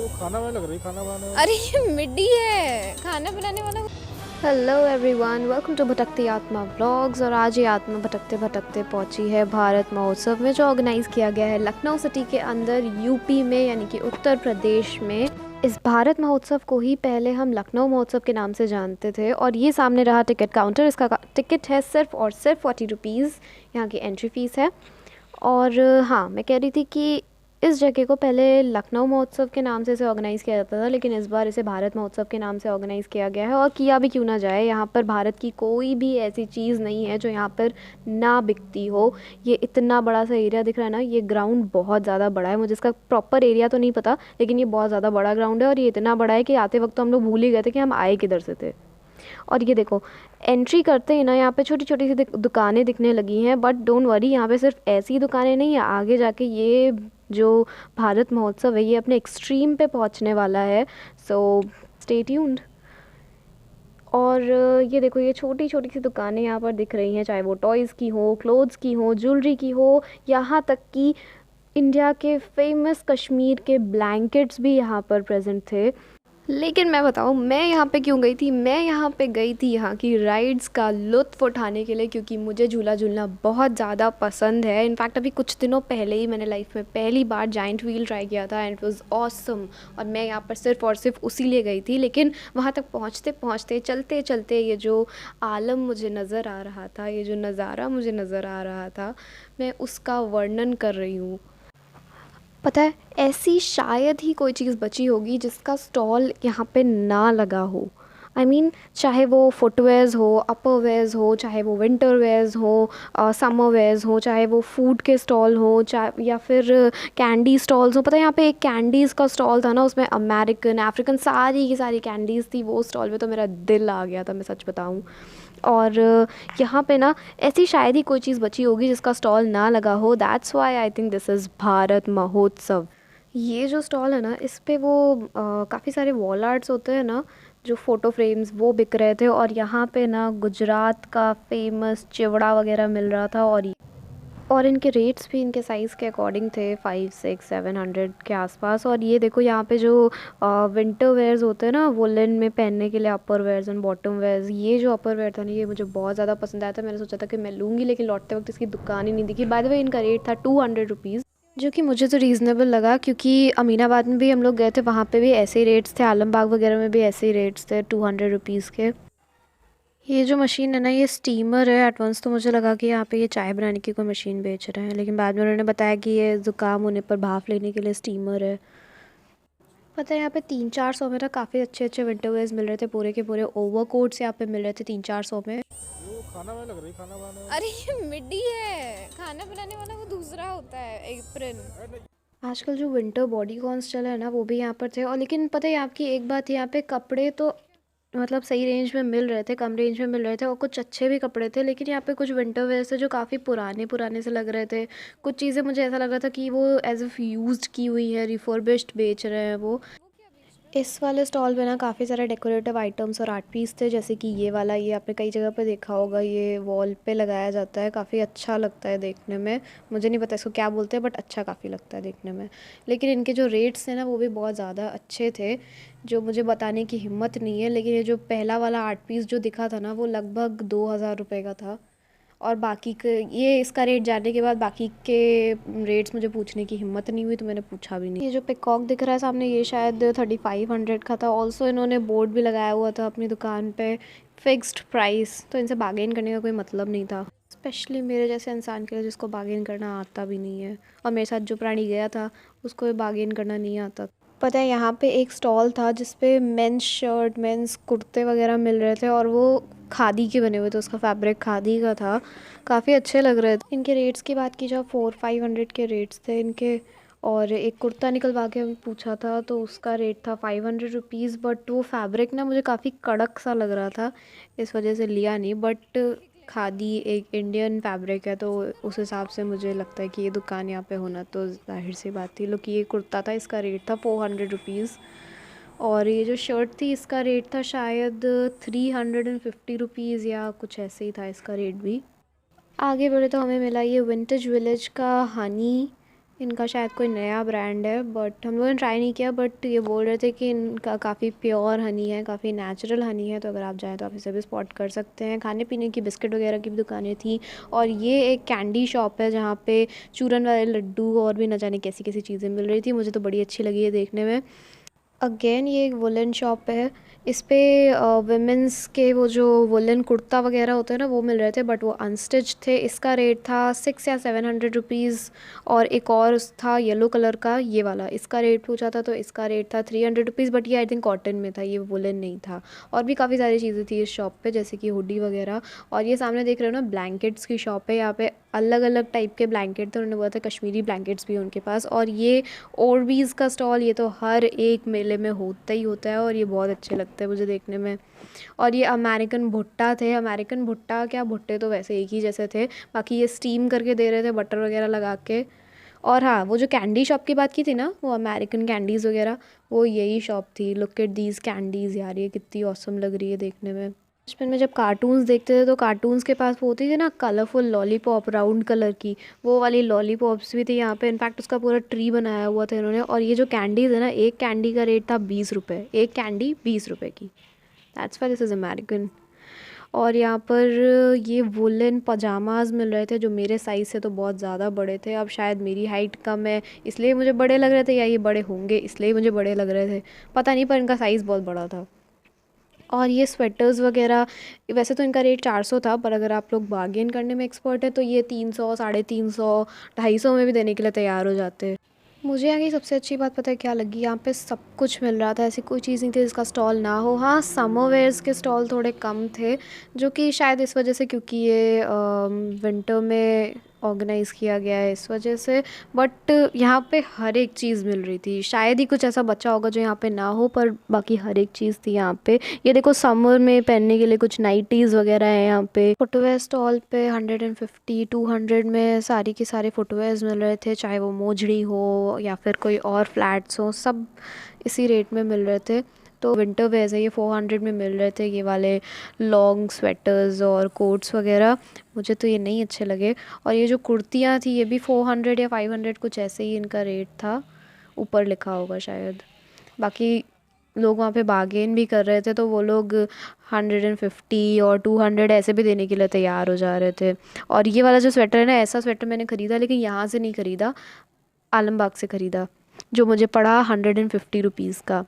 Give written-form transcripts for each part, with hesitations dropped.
वो खाना में लग रही, खाना बनाने वाली। अरे ये मिड्डी है, खाना बनाने वाला। हेलो एवरीवन, वेलकम टू भटकती आत्मा व्लॉग्स। और आज ये आत्मा भटकते भटकते पहुंची है भारत महोत्सव में, जो ऑर्गेनाइज़ किया गया है लखनऊ सिटी के अंदर यूपी में, यानी कि उत्तर प्रदेश में। इस भारत महोत्सव को ही पहले हम लखनऊ महोत्सव के नाम से जानते थे। और ये सामने रहा टिकट काउंटर, इसका टिकट है सिर्फ और सिर्फ 40 रुपीज़, यहाँ की एंट्री फ़ीस है। और हाँ, मैं कह रही थी कि इस जगह को पहले लखनऊ महोत्सव के नाम से इसे ऑर्गेनाइज़ किया जाता था, लेकिन इस बार इसे भारत महोत्सव के नाम से ऑर्गेनाइज़ किया गया है। और किया भी क्यों ना जाए, यहाँ पर भारत की कोई भी ऐसी चीज़ नहीं है जो यहाँ पर ना बिकती हो। ये इतना बड़ा सा एरिया दिख रहा है ना, ये ग्राउंड बहुत ज़्यादा बड़ा है। मुझे इसका प्रॉपर एरिया तो नहीं पता, लेकिन ये बहुत ज़्यादा बड़ा ग्राउंड है। और ये इतना बड़ा है कि आते वक्त तो हम लोग भूल ही गए थे कि हम आए किधर से थे। और ये देखो, एंट्री करते ही ना यहाँ पे छोटी छोटी सी दुकानें दिखने लगी हैं। बट डोंट वरी, यहाँ पे सिर्फ ऐसी दुकानें नहीं है, आगे जाके ये जो भारत महोत्सव है ये अपने एक्सट्रीम पे पहुँचने वाला है। So stay tuned. और ये देखो, ये छोटी छोटी सी दुकानें यहाँ पर दिख रही हैं, चाहे वो टॉयज़ की हो, क्लोथ्स की हो, ज्वेलरी की हो, यहाँ तक कि इंडिया के फेमस कश्मीर के ब्लैंकेट्स भी यहाँ पर प्रेजेंट थे। लेकिन मैं बताऊँ, मैं यहाँ पे क्यों गई थी? मैं यहाँ पे गई थी यहाँ की राइड्स का लुत्फ़ उठाने के लिए, क्योंकि मुझे झूला झूलना बहुत ज़्यादा पसंद है। इनफैक्ट अभी कुछ दिनों पहले ही मैंने लाइफ में पहली बार जाइंट व्हील ट्राई किया था, एंड इट वाज ऑसम। और मैं यहाँ पर सिर्फ़ और सिर्फ उसी लिए गई थी। लेकिन वहाँ तक पहुँचते पहुँचते, चलते चलते, ये जो आलम मुझे नज़र आ रहा था, ये जो नज़ारा मुझे नज़र आ रहा था, मैं उसका वर्णन कर रही हूँ। पता है, ऐसी शायद ही कोई चीज़ बची होगी जिसका स्टॉल यहाँ पे ना लगा हो। आई मीन, चाहे वो फुटवेयर्स हो, अपर वेयर्स हो, चाहे वो विंटर वेयर्स हो, समर वेयर्स हो, चाहे वो फूड के स्टॉल हो, चाहे या फिर कैंडी स्टॉल्स हो। पता है, यहाँ पे एक कैंडीज़ का स्टॉल था ना, उसमें अमेरिकन, अफ्रीकन, सारी की सारी कैंडीज़ थी। वो स्टॉल पे तो मेरा दिल आ गया था, मैं सच बताऊँ। और यहाँ पे ना ऐसी शायद ही कोई चीज़ बची होगी जिसका स्टॉल ना लगा हो। That's why I think this is Bharat महोत्सव। ये जो स्टॉल है ना, इस पे वो काफ़ी सारे वॉल आर्ट्स होते हैं ना, जो फ़ोटो फ्रेम्स, वो बिक रहे थे। और यहाँ पे ना गुजरात का फेमस चिवड़ा वगैरह मिल रहा था। और इनके रेट्स भी इनके साइज़ के अकॉर्डिंग थे, 500-600-700 के आसपास। और ये देखो, यहाँ पे जो विंटर वेयर्स होते हैं ना, वुलन में पहनने के लिए, अपर वेयर्स एंड बॉटम वेयर्स, ये जो अपर वेयर था ना, ये मुझे बहुत ज़्यादा पसंद आया था। मैंने सोचा था कि मैं लूँगी, लेकिन लौटते वक्त इसकी दुकान ही नहीं दिखी। बाय द वे, इनका रेट था 200 रुपीज़, जो कि मुझे तो रीज़नेबल लगा, क्योंकि अमीनाबाद में भी हम लोग गए थे, वहाँ पे भी ऐसे ही रेट्स थे, आलमबाग वगैरह में भी ऐसे ही रेट्स थे, 200 रुपीज़ के। ये जो मशीन है ना, ये स्टीमर है। एट वंस तो मुझे लगा कि यहाँ पे ये चाय बनाने की कोई मशीन बेच रहे हैं, लेकिन बाद में उन्होंने बताया कि ये ज़ुकाम होने पर भाप लेने के लिए स्टीमर है। पता है, यहाँ पे 300-400 में ना काफ़ी अच्छे अच्छे विंटर वेयर्स मिल रहे थे, पूरे के पूरे ओवरकोट्स यहाँ पे मिल रहे थे 300-400 में। वो खाना में लग रही, खाना बनाने वाली। अरे ये मिड्डी है, खाना बनाने वाला वो दूसरा होता है, एप्रन। आजकल जो विंटर बॉडी कॉन्स चले हैं ना, वो भी यहाँ पर थे। और लेकिन पता है आपकी एक बात, यहाँ पे कपड़े तो मतलब सही रेंज में मिल रहे थे, कम रेंज में मिल रहे थे, और कुछ अच्छे भी कपड़े थे। लेकिन यहाँ पे कुछ विंटर वेयर थे जो काफ़ी पुराने पुराने से लग रहे थे। कुछ चीज़ें मुझे ऐसा लग रहा था कि वो एज अ यूज्ड की हुई है, रिफर्बिश्ड बेच रहे हैं वो। इस वाले स्टॉल पे ना काफ़ी सारे डेकोरेटिव आइटम्स और आर्ट पीस थे, जैसे कि ये वाला, ये आपने कई जगह पे देखा होगा, ये वॉल पे लगाया जाता है, काफ़ी अच्छा लगता है देखने में। मुझे नहीं पता इसको क्या बोलते हैं, बट अच्छा काफ़ी लगता है देखने में। लेकिन इनके जो रेट्स थे ना, वो भी बहुत ज़्यादा अच्छे थे, जो मुझे बताने की हिम्मत नहीं है। लेकिन ये जो पहला वाला आर्ट पीस जो दिखा था ना, वो लगभग 2,000 रुपये का था। और बाकी के, ये इसका रेट जानने के बाद बाकी के रेट्स मुझे पूछने की हिम्मत नहीं हुई, तो मैंने पूछा भी नहीं। ये जो पिकॉक दिख रहा है सामने, ये शायद 3500 का था। ऑल्सो इन्होंने बोर्ड भी लगाया हुआ था अपनी दुकान पे, फिक्स्ड प्राइस। तो इनसे बार्गेन करने का कोई मतलब नहीं था, स्पेशली मेरे जैसे इंसान के लिए जिसको बार्गेन करना आता भी नहीं है। और मेरे साथ जो प्राणी गया था, उसको भी बार्गेन करना नहीं आता। पता है, यहाँ पे एक स्टॉल था जिसपे मेंस शर्ट, मेंस कुर्ते वगैरह मिल रहे थे, और वो खादी के बने हुए थे, उसका फैब्रिक खादी का था, काफ़ी अच्छे लग रहे थे। इनके रेट्स की बात की जाए, 400-500 के रेट्स थे इनके। और एक कुर्ता निकलवा के पूछा था, तो उसका रेट था 500 रुपीज़। बट वो फैब्रिक ना मुझे काफ़ी कड़क सा लग रहा था, इस वजह से लिया नहीं। बट खादी एक इंडियन फैब्रिक है, तो उस हिसाब से मुझे लगता है कि ये दुकान यहाँ पे होना तो जाहिर सी बात थी। लोग, ये कुर्ता था, इसका रेट था 400 रुपीज़। और ये जो शर्ट थी, इसका रेट था शायद 350 रुपीज़, या कुछ ऐसे ही था इसका रेट भी। आगे बढ़े तो हमें मिला ये विंटेज विलेज का हनी इनका शायद कोई नया ब्रांड है, बट हम लोगों ने ट्राई नहीं किया। बट ये बोल रहे थे कि इनका काफ़ी प्योर हनी है, काफ़ी नेचुरल हनी है, तो अगर आप जाएँ तो आप इसे भी स्पॉट कर सकते हैं। खाने पीने की बिस्किट वगैरह की भी दुकानें थी, और ये एक कैंडी शॉप है जहाँ पे चूरन वाले लड्डू और भी न जाने कैसी कैसी चीज़ें मिल रही थी। मुझे तो बड़ी अच्छी लगी है देखने में। अगेन ये एक वुलन शॉप है। इस पे वुमेंस के वो जो वुलन कुर्ता वगैरह होते हैं ना, वो मिल रहे थे, बट वो अनस्टिच थे। इसका रेट था 600 या 700 रुपीज़। और एक और था येलो कलर का, ये वाला, इसका रेट पूछा था तो इसका रेट था 300 रुपीज़, बट ये आई थिंक कॉटन में था, ये वुलन नहीं था। और भी काफ़ी सारी चीज़ें थी इस शॉप पे, जैसे कि हुडी वगैरह। और ये सामने देख रहे हो ना, ब्लैंकेट्स की शॉप है। यहाँ पे अलग अलग टाइप के ब्लैंकेट थे, उन्होंने बोला था कश्मीरी ब्लैंकेट्स भी हैं उनके पास। और ये ओरबीज़ का स्टॉल, ये तो हर एक मेले में होता ही होता है, और ये बहुत अच्छे लगते हैं मुझे देखने में। और ये अमेरिकन भुट्टा थे। अमेरिकन भुट्टा क्या, भुट्टे तो वैसे एक ही जैसे थे, बाकी ये स्टीम करके दे रहे थे बटर वगैरह लगा के। और हाँ, वो जो कैंडी शॉप की बात की थी ना, वो अमेरिकन कैंडीज़ वगैरह, वो यही शॉप थी। लुक एट दीज कैंडीज़ यार, ये कितनी ऑसम लग रही है देखने में। बचपन में जब कार्टून्स देखते थे तो कार्टून्स के पास वो होती थी ना कलरफुल लॉलीपॉप, राउंड कलर की, वो वाली लॉलीपॉप्स भी थी यहाँ पे। इनफैक्ट उसका पूरा ट्री बनाया हुआ था इन्होंने। और ये जो कैंडीज़ है ना, एक कैंडी का रेट था 20 रुपये, एक कैंडी 20 रुपये की। That's why this is American. और यहाँ पर ये वुलन पजामाज मिल रहे थे, जो मेरे साइज़ से तो बहुत ज़्यादा बड़े थे। अब शायद मेरी हाइट कम है इसलिए मुझे बड़े लग रहे थे, या ये बड़े होंगे इसलिए मुझे बड़े लग रहे थे, पता नहीं, पर इनका साइज़ बहुत बड़ा था। और ये स्वेटर्स वगैरह, वैसे तो इनका रेट 400 था, पर अगर आप लोग बार्गेन करने में एक्सपर्ट है तो ये 300, 350, 250 में भी देने के लिए तैयार हो जाते हैं। मुझे यहाँ की सबसे अच्छी बात पता है क्या लगी, यहाँ पे सब कुछ मिल रहा था, ऐसी कोई चीज़ नहीं थी जिसका स्टॉल ना हो। हाँ, समर वेयर्स के स्टॉल थोड़े कम थे, जो कि शायद इस वजह से, क्योंकि ये विंटर में ऑर्गेनाइज़ किया गया है इस वजह से। बट यहाँ पे हर एक चीज़ मिल रही थी। शायद ही कुछ ऐसा बचा होगा जो यहाँ पे ना हो, पर बाकी हर एक चीज़ थी यहाँ पे। ये देखो, समर में पहनने के लिए कुछ नाइटीज़ वगैरह हैं यहाँ पे। फुटवेयर स्टॉल पे 150, 200 में सारी की सारे फुटवेयर्स मिल रहे थे, चाहे वो मोजड़ी हो या फिर कोई और फ्लैट्स हो, सब इसी रेट में मिल रहे थे। तो विंटर वेयर्स है, ये 400 में मिल रहे थे, ये वाले लॉन्ग स्वेटर्स और कोट्स वगैरह। मुझे तो ये नहीं अच्छे लगे। और ये जो कुर्तियाँ थी, ये भी 400 या 500 कुछ ऐसे ही इनका रेट था, ऊपर लिखा होगा शायद। बाकी लोग वहाँ पे बार्गेन भी कर रहे थे, तो वो लोग 150 और 200 ऐसे भी देने के लिए तैयार हो जा रहे थे। और ये वाला जो स्वेटर है ना, ऐसा स्वेटर मैंने ख़रीदा, लेकिन यहाँ से नहीं ख़रीदा, आलमबाग से ख़रीदा, जो मुझे पड़ा 150 रुपीज़ का।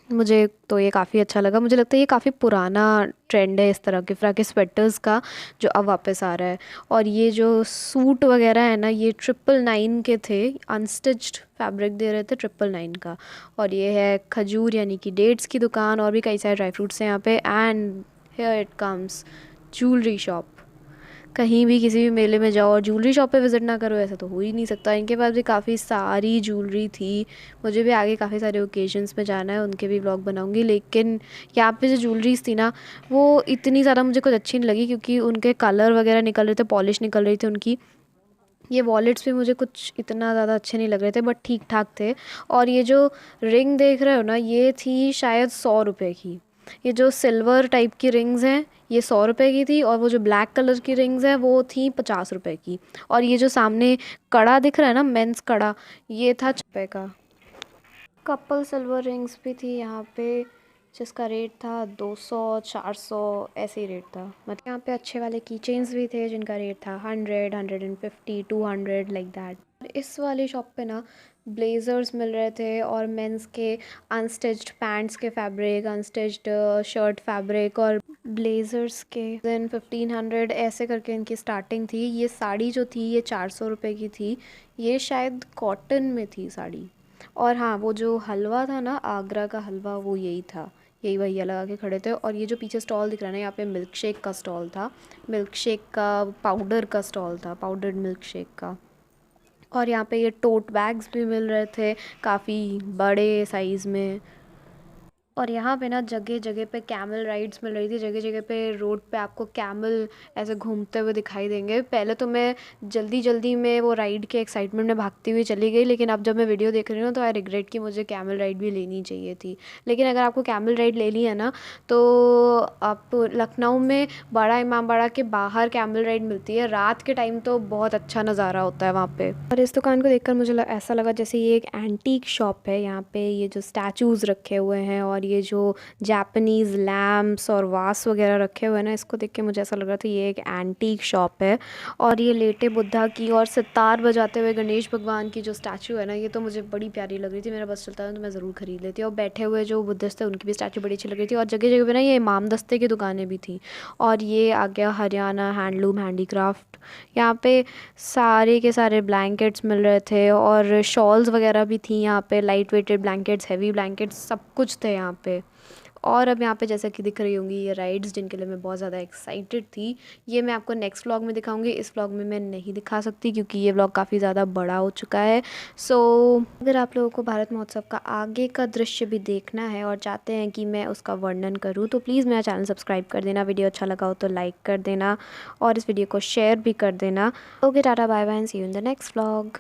मुझे तो ये काफ़ी अच्छा लगा। मुझे लगता है ये काफ़ी पुराना ट्रेंड है इस तरह के फ्रा के स्वेटर्स का, जो अब वापस आ रहा है। और ये जो सूट वगैरह है ना, ये 999 के थे, अनस्टिच्ड फैब्रिक दे रहे थे 999 का। और ये है खजूर यानी कि डेट्स की दुकान, और भी कई सारे ड्राई फ्रूट्स हैं यहाँ पे। And here it comes, jewellery shop. कहीं भी किसी भी मेले में जाओ और ज्वेलरी शॉप पे विज़िट ना करो, ऐसा तो हो ही नहीं सकता। इनके पास भी काफ़ी सारी ज्वेलरी थी। मुझे भी आगे काफ़ी सारे ओकेजन्स में जाना है, उनके भी व्लॉग बनाऊंगी। लेकिन यहाँ पे जो ज्वेलरीज थी ना, वो इतनी ज़्यादा मुझे कुछ अच्छी नहीं लगी, क्योंकि उनके कलर वगैरह निकल रहे थे, पॉलिश निकल रही थी उनकी। ये वॉलेट्स भी मुझे कुछ इतना ज़्यादा अच्छे नहीं लग रहे थे, बट ठीक ठाक थे। और ये जो रिंग देख रहे हो ना, ये थी शायद 100 रुपये की। ये जो सिल्वर टाइप की रिंग्स हैं, ये 100 रुपये की थी। और वो जो ब्लैक कलर की रिंग्स हैं, वो थी 50 रुपये की। और ये जो सामने कड़ा दिख रहा है ना, मेंस कड़ा, ये था 6 रुपये का। कपल सिल्वर रिंग्स भी थी यहाँ पे, जिसका रेट था 200, 400 ऐसे ही रेट था। मतलब यहाँ पे अच्छे वाले की चेन्स भी थे, जिनका रेट था 100, 150, 200 लाइक दैट। इस वाली शॉप पे ना ब्लेज़र्स मिल रहे थे, और मेंस के अनस्टिच्ड पैंट्स के फैब्रिक, अनस्टिच्ड शर्ट फैब्रिक, और ब्लेज़र्स के देन 1500 ऐसे करके इनकी स्टार्टिंग थी। ये साड़ी जो थी, ये 400 रुपये की थी। ये शायद कॉटन में थी साड़ी। और हाँ, वो जो हलवा था ना, आगरा का हलवा, वो यही था, यही भैया लगा के खड़े थे। और ये जो पीछे स्टॉल दिख रहा है ना, यहाँ पे मिल्क शेक का स्टॉल था, मिल्क शेक का पाउडर का स्टॉल था, पाउडर्ड मिल्क शेक का। और यहाँ पे ये टोट बैग्स भी मिल रहे थे, काफ़ी बड़े साइज़ में। और यहाँ पे ना जगह जगह पे कैमल राइड्स मिल रही थी, जगह जगह पे रोड पे आपको कैमल ऐसे घूमते हुए दिखाई देंगे। पहले तो मैं जल्दी जल्दी में वो राइड के एक्साइटमेंट में भागती हुई चली गई, लेकिन अब जब मैं वीडियो देख रही हूँ तो आई रिग्रेट कि मुझे कैमल राइड भी लेनी चाहिए थी। लेकिन अगर आपको कैमल राइड ले ली है ना, तो आप लखनऊ में बड़ा इमामबाड़ा के बाहर कैमल राइड मिलती है। रात के टाइम तो बहुत अच्छा नज़ारा होता है वहाँ पे। और इस दुकान को देखकर मुझे ऐसा लगा जैसे ये एक एंटीक शॉप है। यहाँ पे ये जो स्टैचूज़ रखे हुए हैं और ये जो जापानीज़ लैम्प्स और वास वगैरह रखे हुए हैं ना, इसको देख के मुझे ऐसा लग रहा था ये एक एंटीक शॉप है। और ये लेटे बुद्धा की और सितार बजाते हुए गणेश भगवान की जो स्टैचू है ना, ये तो मुझे बड़ी प्यारी लग रही थी। मेरा बस चलता है तो मैं ज़रूर खरीद लेती। और बैठे हुए जो बुद्धिस्ट थे उनकी भी स्टैचू बड़ी अच्छी लग रही थी। और जगह जगह पे ना ये इमाम दस्ते की दुकानें भी थी। और ये आ गया हरियाणा हैंडलूम हैंडीक्राफ्ट। यहाँ पे सारे के सारे ब्लैंकेट्स मिल रहे थे और शॉल्स वगैरह भी थी यहाँ पे, light weighted blankets, heavy blankets, सब कुछ थे यहाँ पे। और अब यहाँ पे जैसा कि दिख रही होंगी ये राइड्स जिनके लिए मैं बहुत ज़्यादा एक्साइटेड थी, ये मैं आपको नेक्स्ट व्लॉग में दिखाऊंगी। इस व्लॉग में मैं नहीं दिखा सकती क्योंकि ये व्लॉग काफ़ी ज़्यादा बड़ा हो चुका है। सो अगर आप लोगों को भारत महोत्सव का आगे का दृश्य भी देखना है और चाहते हैं कि मैं उसका वर्णन करूँ, तो प्लीज़ मेरा चैनल सब्सक्राइब कर देना। वीडियो अच्छा लगा हो तो लाइक कर देना और इस वीडियो को शेयर भी कर देना। ओके, टाटा, bye bye and see you in the next vlog.